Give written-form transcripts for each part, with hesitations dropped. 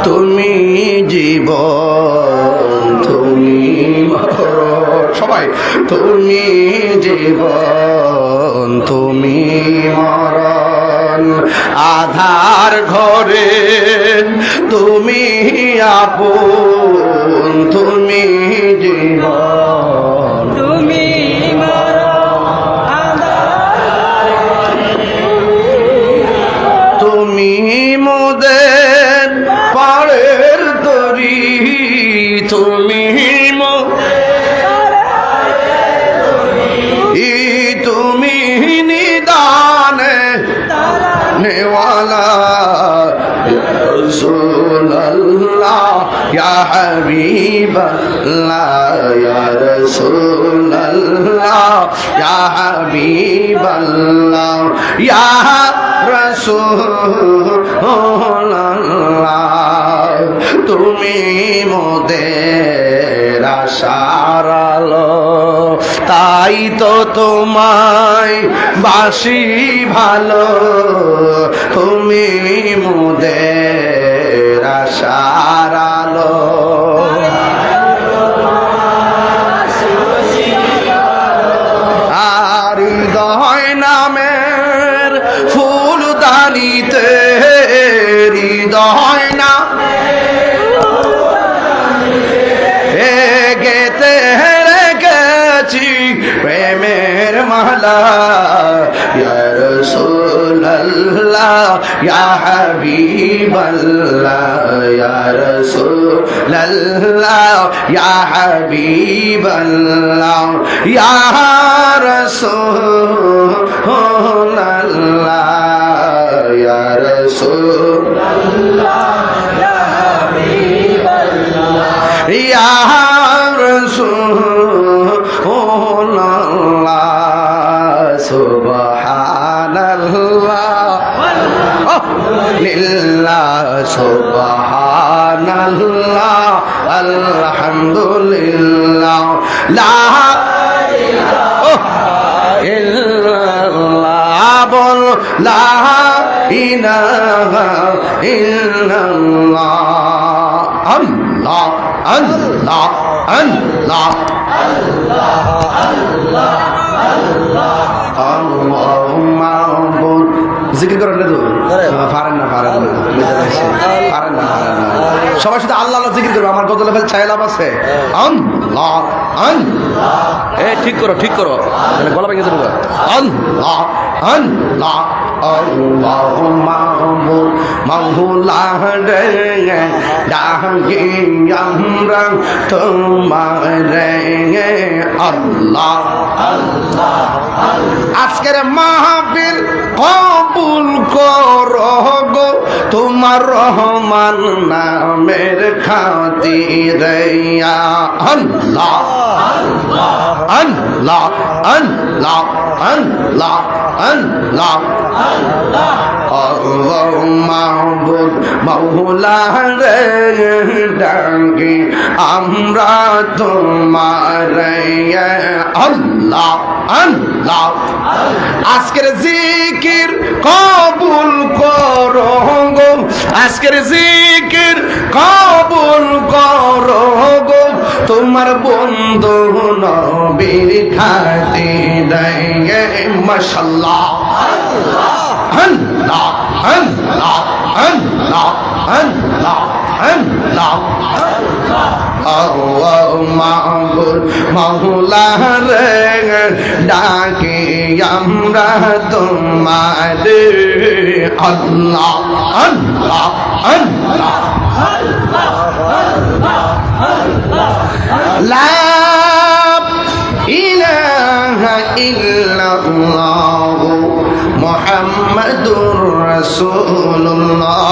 তুমি জীবন তুমি মরণ, সবাই তুমি জীবন তুমি মরণ, আধার ঘরে তুমি আপন, তুমি জীবন তুমি তুমি মোদের পাড়ের তরি, তুমি তুমি নিদানে নেওয়ালা রসুল্লাহ ইয়া হাবিবাল্লাহ ইয়া রসুল্লাহ ইয়া হাবিবাল্লাহ ইয়া রাসূলুল্লাহ, তুমি মোদের আশার আলো, তাই তো তোমায় বাসি ভালো, তুমি মোদের আশার আলো। আর হৃদয় নামের ফুলদানিতে, হৃদয় না গেতে রেখেছি প্রেমের মালা, ইয়া রাসূলুল্লাহ ইয়া হাবিবাল্লাহ ইয়া রাসূলুল্লাহ ইয়া হাবিবাল্লাহ ইয়া রাসূলুল্লাহ ইয়া রাসূলুল্লাহ ইয়া রাসূলুল্লাহ, সুবহানাল্লাহ লিল্লাহ, সুবহানাল্লাহ আলহামদুলিল্লাহ, লা ইলাহা ইল্লাল্লাহ, বল লা ইলাহা ইল্লাল্লাহ, আল্লাহ আল্লাহ আল্লাহ আল্লাহ আল্লাহ আল্লাহ আল্লাহুম্মা বল জিকির করেন না তো পারেন না পারেন না পারেন না পারেন না, সবাই শুধু আল্লাহ আল্লাহ জিকির করবে, আমার কত লেভেল ছায়া লাভ আছে। আল্লাহ আল্লাহ, এ ঠিক করো ঠিক করো, গলা ভেঙে যাবে। আল্লাহ আল্লাহ আল্লাহুম্মা মাওলা রে ডাকি আমরা তোমারে, আল্লাহ আল্লাহ আজকের মাহফিল কবুল করো গো তোমার রহমান নামের খাতিরে, আল্লাহ আল্লাহ আল্লাহ আল্লাহ আল্লাহ আল্লাহ আল্লাহ মাহবুব মাওলা রে ডাকি আমরা তোমারে, আল্লাহ আল্লাহ আজকের জিকির কবুল করো গো, আজকের জিকির কবুল করো গো তোমার বন্ধু নবীর খাতিরে, মাশাআল্লাহ আল্লাহ আল্লাহ আল্লাহ আল্লাহ আল্লাহ আল্লাহ আল্লাহ মাহবুব মাওলা রে ডাকি আমরা তোমারে, আল্লাহ আল্লাহ আল্লাহ লা ইলাহা ইল্লাল্লাহ মুহাম্মাদুর রাসূলুল্লাহ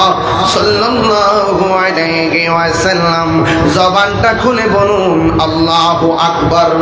সাল্লাল্লাহু আলাইহি ওয়াসাল্লাম, জবানটা খুলে বলুন আল্লাহু আকবার।